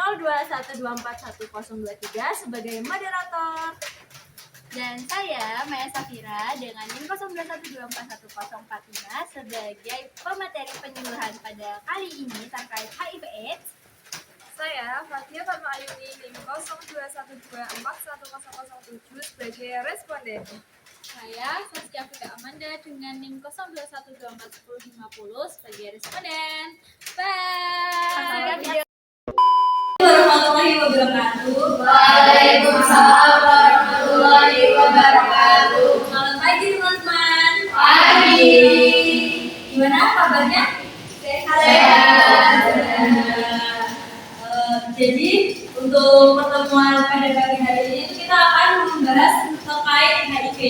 0212411023 sebagai moderator. Dan saya, Maya Safira, dengan NIM 0212411045 sebagai pemateri penyuluhan pada kali ini terkait HIV/AIDS. Saya, Fatia Fatma Ayuni, NIM 0212411007 sebagai responden. Saya, Saskia Fika Amanda dengan NIM 0212411050 sebagai responden. Bye! Warahmatullahi wabarakatuh. Waalaikumsalam warahmatullahi wabarakatuh. Selamat pagi teman-teman. Pagi. Gimana kabarnya? Sehat. Jadi untuk pertemuan pada pagi hari ini kita akan membahas terkait HIV.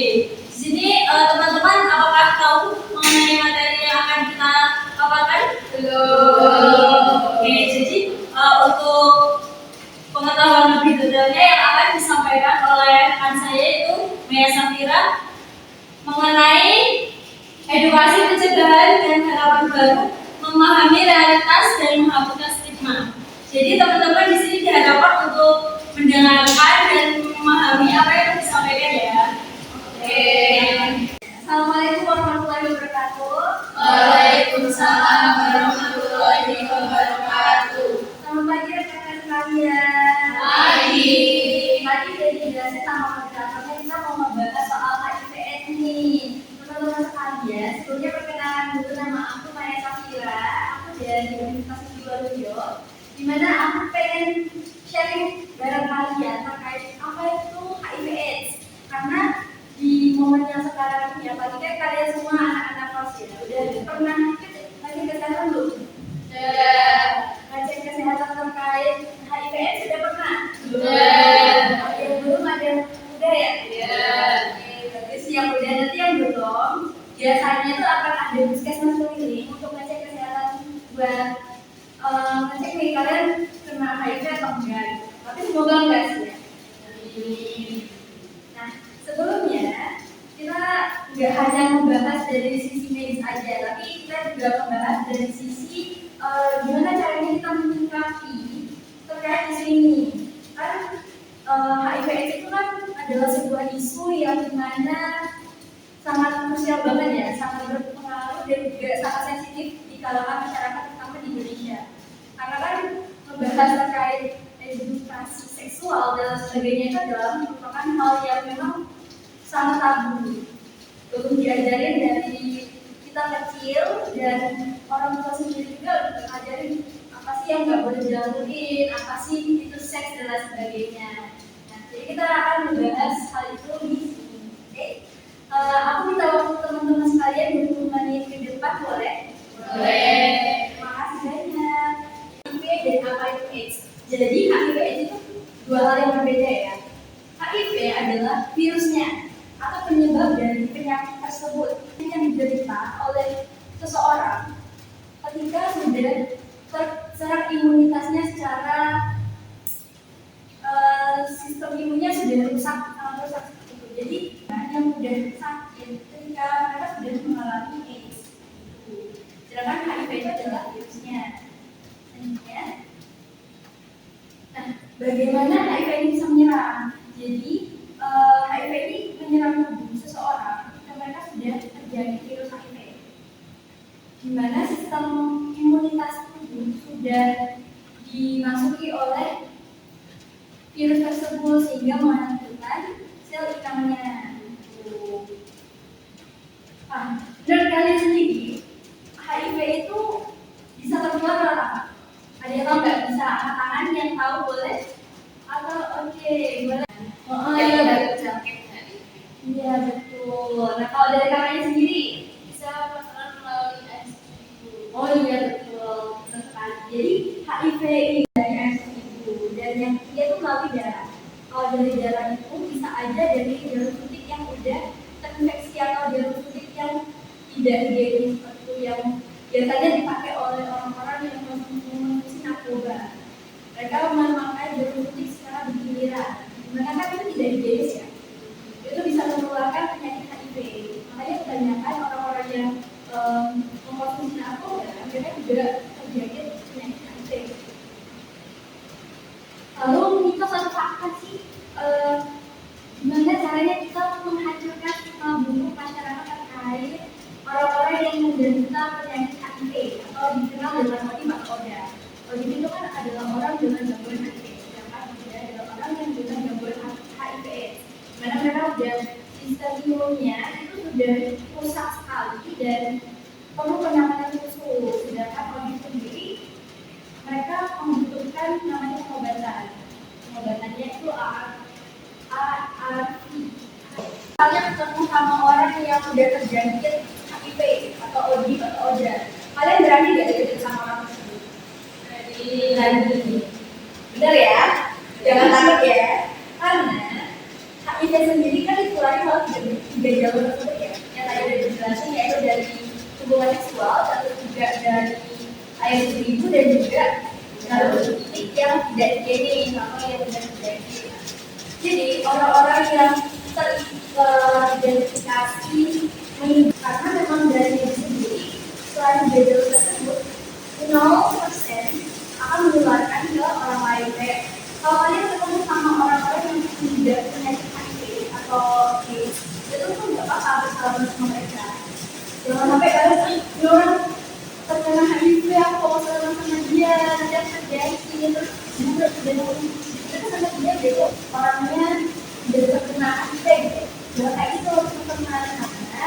Di sini teman-teman apakah tahu mengenai materi yang akan kita paparkan? Belum. Oke, jadi untuk pengetahuan lebih detailnya yang akan disampaikan oleh rekan saya itu Maya Safira mengenai edukasi pencegahan dan harapan baru memahami realitas dan menghapuskan stigma. Jadi teman-teman di sini dihadapkan untuk mendengarkan dan memahami apa yang disampaikan ya. Oke. Assalamualaikum warahmatullahi wabarakatuh. Waalaikumsalam warahmatullahi wabarakatuh. Selamat pagi rekan-rekan sekalian. Pagi. Tadi udah dijelasin sama moderatornya, kita mau membahas soal HIV/AIDS nih. Teman-teman sekalian, sebelumnya perkenalan dulu, nama aku Maya Safira. Aku dari Universitas Sidoarjo. Dimana aku pengen sharing bareng kalian terkait apa itu HIV/AIDS. Karena di momen yang sekarang ini, apalagi kan kalian semua anak-anak kos ya, udah pernah ngecek kesehatan belum? Ngecek kesehatan terkait HIV/AIDS sudah pernah? Yang belum ada udah ya? Oke, bagus. Yang udah, nanti yang belum biasanya tuh akan ada puskesmas keliling untuk ngecek kesehatan buat ngecek nih kalian kena HIV atau enggak. Tapi semoga enggak sih ya. Nah, sebelumnya kita nggak hanya membahas dari sisi medis aja, tapi kita juga membahas dari sisi gimana caranya kita menyikapi terkait isu ini. Kan HIV/AIDS itu kan adalah sebuah isu yang dimana sangat krusial banget ya, sangat berpengaruh dan juga sangat sensitif di kalangan masyarakat terutama di Indonesia. Karena kan membahas terkait edukasi seksual dan sebagainya itu adalah merupakan hal yang memang sangat tabu. Belum diajarin dari kita kecil dan orang tua sendiri juga udah ngajarin apa sih yang nggak boleh dilakuin, apa sih itu seks dan lain sebagainya. Nah, jadi kita akan membahas hal itu di sini. Oke? Aku minta waktu teman-teman sekalian 20 menit ke depan boleh? Boleh. Terima kasih banyak. HIV dan apa itu AIDS? Jadi HIV/AIDS itu dua hal yang berbeda ya. HIV adalah virusnya atau penyebab dari penyakit tersebut yang diderita oleh seseorang ketika sudah terserang imunitasnya secara sistem imunnya sudah rusak seperti itu. Jadi yang sudah sakit ketika mereka sudah mengalami AIDS. Sedangkan HIV itu adalah virusnya. Nah, bagaimana HIV ini bisa menyerang? Jadi HIV ini menyerang tubuh seseorang ketika mereka sudah terjangkit virus HIV, di mana sistem imunitas tubuh sudah dimasuki oleh virus tersebut sehingga menghancurkan sel inangnya. Menurut kalian sendiri, HIV itu bisa tertular lewat apa? Ada yang tahu nggak? Bisa angkat tangan yang tahu boleh? Atau oke, boleh. Oh iya betul. Iya betul. Nah kalau dari kakaknya sendiri bisa pasangan melalui AIDS ibu. Oh iya betul. Betul sekali. Jadi HIV ini dari AIDS ibu dan yang ketiga itu melalui darah. Kalau dari darah itu bisa aja dari jarum suntik yang udah terinfeksi atau jarum suntik yang tidak higienis seperti itu yang biasanya dipakai oleh orang-orang yang mengonsumsi narkoba. Mereka memakai jarum suntik secara bergiliran. Dimana kan itu tidak higienis ya. Itu bisa menularkan penyakit HIV. Makanya kebanyakan orang-orang yang mengkonsumsi narkoba, mereka juga terjangkit penyakit HIV. apa sih gimana caranya kita menghancurkan stigma buruk masyarakat terkait orang-orang yang menderita penyakit HIV atau dikenal dengan ODP atau ODA. ODP itu kan adalah orang dengan gangguan HIV, sedangkan ODA adalah orang yang dengan gangguan HIV. Dimana mereka udah sistem imunnya itu sudah rusak sekali dan perlu penanganan khusus. Sedangkan ODP sendiri mereka membutuhkan namanya pengobatan. Pengobatannya itu ARV. Kalian ketemu sama orang yang udah terjangkit HIV atau ODP atau ODA, kalian berani gak deket sama orang tersebut? Berani. Bener ya? Jangan takut ya. Karena HIV sendiri kan ditulari melalui tiga jalur tersebut ya. Yang tadi udah dijelasin yaitu dari hubungan seksual, terus juga dari air ibu dan juga jalur titik yang tidak dikirim atau yang tidak terjadi. Jadi orang-orang yang teridentifikasi karena memang dari diri sendiri selain jalur tersebut 0% akan menularkan ke orang lain. Kalau kalian ketemu sama orang-orang yang tidak penyakit HIV atau AIDS, itu tuh nggak apa-apa bersalaman sama mereka. Jangan sampai kalian orang terkena HIV, aku mau bersalaman sama dia, nanti terjadi terus juga itu sama dia gitu orangnya tidak terkena HIV gitu. Jangan kayak itu teman-teman, karena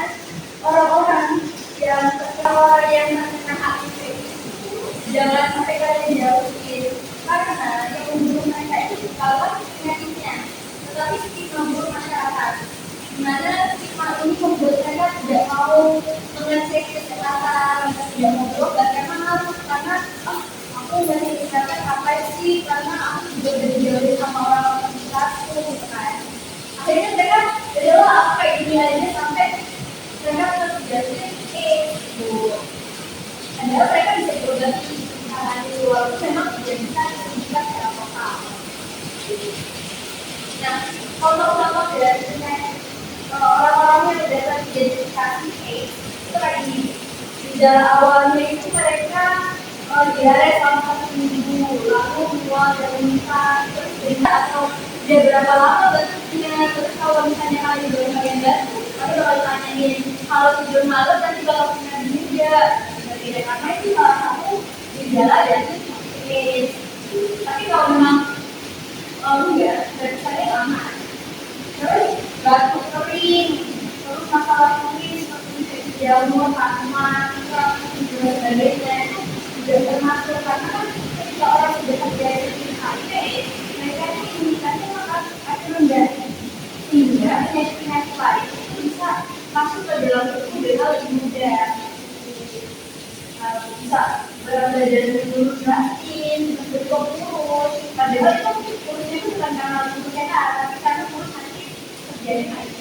orang-orang yang terkena HIV itu jangan sampai kalian jauhin, karena yang membunuh mereka itu bukan penyakitnya, tetapi stigma buruk masyarakat. Dimana stigma ini membuat mereka tidak mau mengecek kesehatan, tidak mau berobat karena aku masih kesehatan apa sih, karena aku juga dijauhin sama orang-orang sekitarku, kan. Akhirnya mereka adalah apa kayak gini aja sampai mereka terjadi gitu. Padahal mereka bisa diobati di luar itu memang tidak bisa disembuhkan secara total. Nah, contoh-contoh dari orang-orang yang sudah teridentifikasi AIDS itu kayak gini. Gejala awalnya itu mereka diare selama 1 minggu, lalu mual dan muntah, terus beda atau dia berapa lama batuknya, terus kalau misalnya kalian baru batuk, tapi kalau ditanyain kalau tidur malam nanti bakal punya juga. Tidak, karena itu salah satu gejala dari AIDS. Tapi kalau memang enggak, berarti saya aman. Terus batuk kering, terus masalah kulit seperti jamur, asma, dan sebagainya itu sudah termasuk, karena kan ketika orang sudah terjadi HIV, mereka itu imunitasnya akan rendah, sehingga penyakit lain itu bisa masuk ke dalam tubuh dengan lebih mudah. Bisa berada dari mulut batin, berbentuk kurus, padahal itu kurusnya itu bukan karena tubuhnya tapi karena kurus nanti terjadi HIV.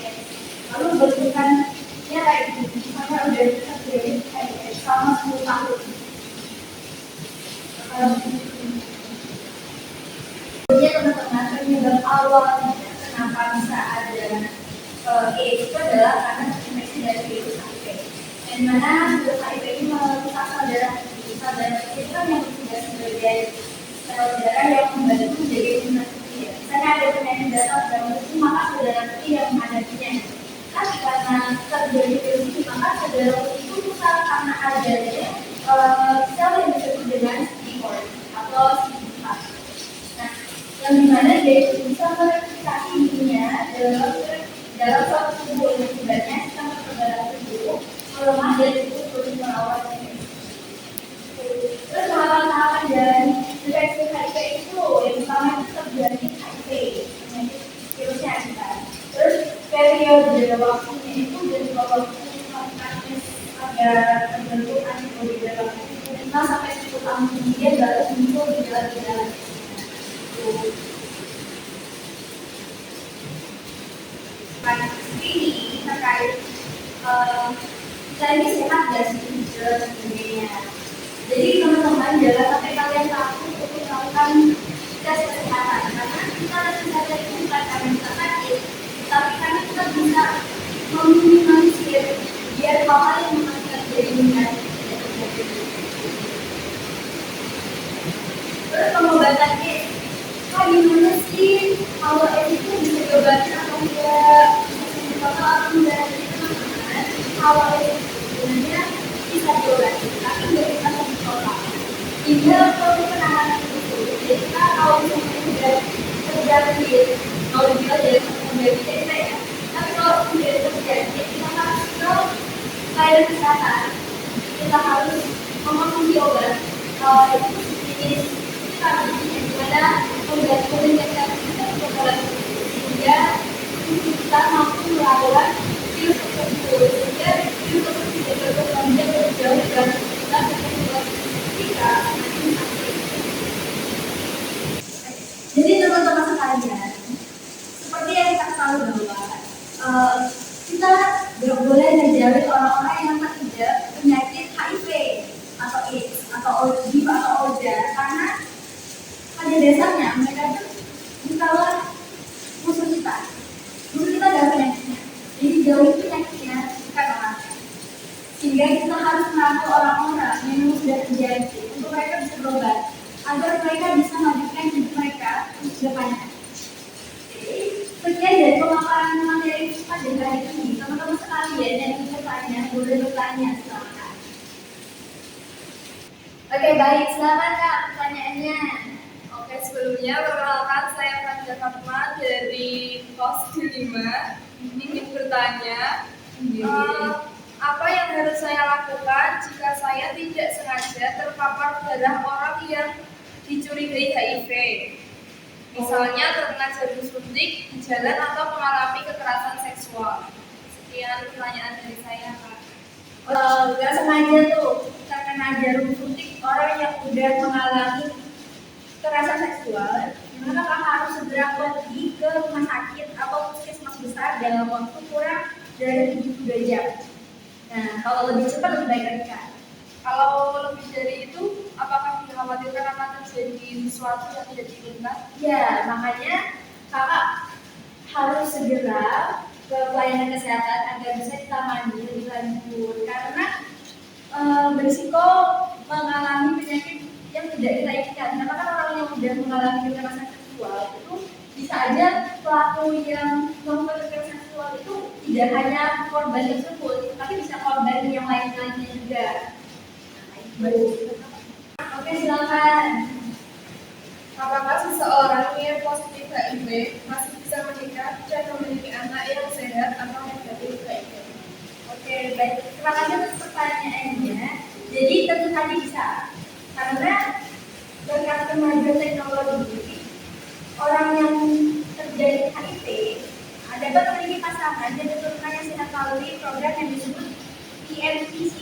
Lalu bentukannya kayak gitu, misalnya udah terjadi HIV selama 10 tahun. Jadi teman-teman, penyebab awal kenapa bisa ada AIDS itu adalah karena terinfeksi dari virus HIV. Yang mana virus HIV ini merusak sel darah putih. Sel darah putih itu kan yang bertugas sebagai sel darah yang membantu menjaga imunitas tubuh. Misalnya ada penyakit dasar darah putih, maka sel darah putih yang menghadapinya. Tapi karena terjadi virus ini, maka sel darah putih itu rusak karena adanya sel yang disebut dengan CD4 atau CD4. Nah, yang dimana dia itu bisa mereplifikasi dirinya dalam suatu tubuh yang sebenarnya sama kekebalan tubuh melemah dan itu perlu merawat. Terus tahapan-tahapan dari infeksi HIV itu yang pertama itu terjadi HIV, penyakit virusnya kita. Terus periode waktunya itu dari waktu agar terbentuk antibodi dalam tubuh 5 sampai 10 tahun kemudian baru muncul gejala-gejala. Ini terkait kita ini sehat gak sih dan sebagainya. Jadi teman-teman jangan sampai kalian takut untuk melakukan tes kesehatan, karena kita tes kesehatan itu bukan karena kita sakit, tapi karena kita bisa meminimalisir biar hal-hal yang mengakibatkan terjadi tidak terjadi. Terus pengobatannya, gimana sih? Kalau mau dibilang jadi menjadi kita ya. Tapi kalau tidak terjadi, kita harus ke layanan kesehatan. Kita harus mengonsumsi obat. Itu jenis vitamin yang dimana obat meningkatkan obat sehingga kita mampu melawan virus tersebut. Sehingga virus tersebut tidak berkembang jauh dan kita membuat kita semakin sakit. Jadi teman-teman sekalian, seperti yang kita tahu bahwa kita tidak boleh menjauhi orang-orang yang terkena penyakit HIV atau AIDS atau HIV atau OJA karena pada dasarnya mereka itu bukanlah musuh kita. Musuh kita adalah penyakitnya. Jadi jauhi penyakitnya bukan orangnya. Sehingga kita harus merangkul orang-orang yang sudah terjadi untuk mereka bisa berobat agar mereka bisa melanjutkan hidup mereka untuk depannya. Jadi, sekian dari pemaparan materi pada hari ini. Teman-teman sekalian yang ingin bertanya, boleh bertanya silakan. Oke, baik, silakan Kak pertanyaannya. Oke, sebelumnya perkenalkan saya Fadila Fatma dari KOS 5. Ingin bertanya, apa yang harus saya lakukan jika saya tidak sengaja terpapar darah orang yang dicurigai HIV? Misalnya terkena jarum suntik di jalan atau mengalami kekerasan seksual. Sekian pertanyaan dari saya, Kak. Gak sengaja tuh terkena jarum suntik orang yang udah mengalami kekerasan seksual, maka Kak harus segera pergi ke rumah sakit atau puskesmas besar dalam waktu kurang dari 72 jam. Nah, kalau lebih cepat lebih baik lagi Kak. Kalau lebih dari itu, apakah dikhawatirkan akan terjadi sesuatu yang tidak diinginkan? Ya, makanya Kakak harus segera ke pelayanan kesehatan agar bisa ditangani lebih lanjut karena berisiko mengalami penyakit yang tidak kita inginkan. Karena kan orang yang sudah mengalami kekerasan seksual itu bisa aja pelaku yang melakukan kekerasan seksual itu tidak hanya korban tersebut, tapi bisa korban yang lain-lainnya juga. Oke, silakan. Apakah seseorang yang positif HIV masih bisa menikah dan memiliki anak yang sehat atau negatif HIV? Oke, baik. Terima kasih atas pertanyaannya. Jadi tentu saja bisa, karena berkat kemajuan teknologi, orang yang terjadi HIV dapat memiliki pasangan dan keturunan yang sehat melalui program yang disebut PMTCT,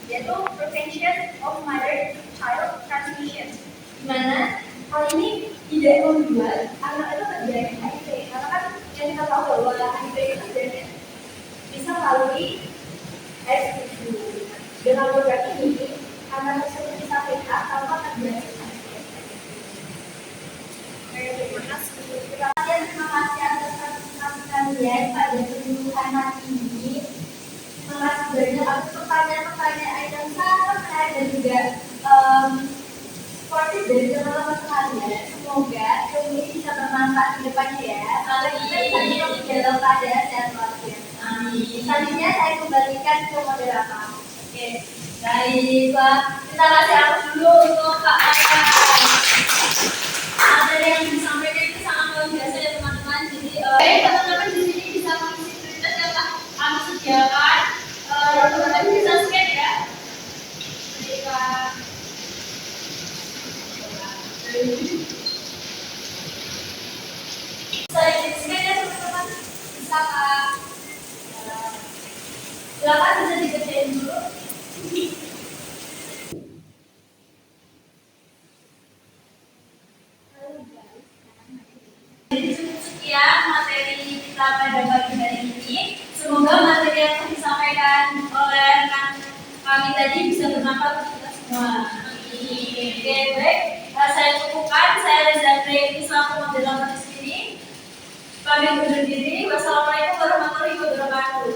yaitu Prevention of Mother-Child Transmission, di mana hal ini tidak membuat anak itu terjadi HIV, karena kan yang kita tahu bahwa HIV itu terjadi bisa melalui air susu. Dengan program ini, anak tersebut bisa sehat tanpa terjadi HIV. Terima kasih atas partisipasi kalian pada penyuluhan hari ini. Terima kasih banyak atas pertanyaan-pertanyaan yang sangat menarik dan juga sportif dari teman-teman sekalian. Semoga ilmu ini bisa bermanfaat di depannya ya. Kalau kita bisa hidup dalam keadaan sehat walafiat. Amin. Selanjutnya saya kembalikan ke moderator. Oke, baiklah. Kita kasih aplaus dulu untuk Kak Maya. Materi yang disampaikan itu sangat luar biasa ya teman-teman. Jadi teman-teman di sini bisa mengisi Twitter yang kami sediakan. Teman-teman bisa scan ya. Baiklah. Saya scan ya teman-teman. Bisa Kak. Silakan bisa dikerjain dulu. Jadi sekian materi kita pada pagi hari ini. Semoga materi yang disampaikan oleh rekan kami tadi bisa bermanfaat untuk kita semua. Oke, baik. Saya cukupkan. Saya Reza Tri selaku moderator di sini. Kami undur diri. Wassalamualaikum warahmatullahi wabarakatuh.